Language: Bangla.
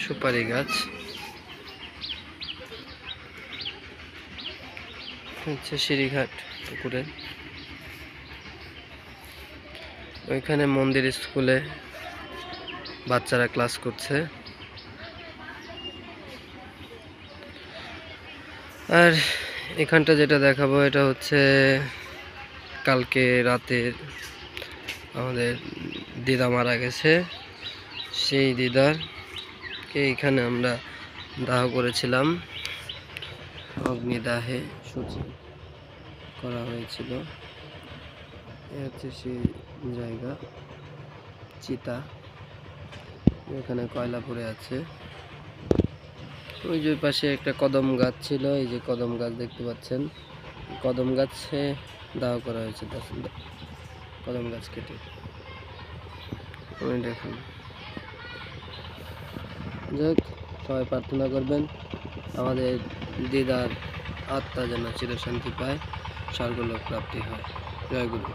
সুপারি গাছ, হচ্ছে সিঁড়িঘাট পুকুরে। ওইখানে মন্দির স্কুলে বাচ্চারা ক্লাস করছে। আর এখানটা যেটা দেখাবো এটা হচ্ছে কালকে রাতে আমাদের দিদা মারা গেছে, সেই দিদারকে এখানে আমরা দাহ করেছিলাম, অগ্নিদাহে সূচি করা হয়েছিল। এ হচ্ছে সেই জায়গা, চিতা, এখানে কয়লা পড়ে আছে। ওই যে পাশে একটা কদম গাছ ছিল, এই যে কদম গাছ দেখতে পাচ্ছেন, কদম গাছে দাহ করা হয়েছে, কদম গাছ কেটে। দেখুন, যাক, সবাই প্রার্থনা করবেন আমাদের দিদার আত্মা যেন চিরশান্তি পায়, স্বর্গলোক প্রাপ্তি হয়। জয় গুরু।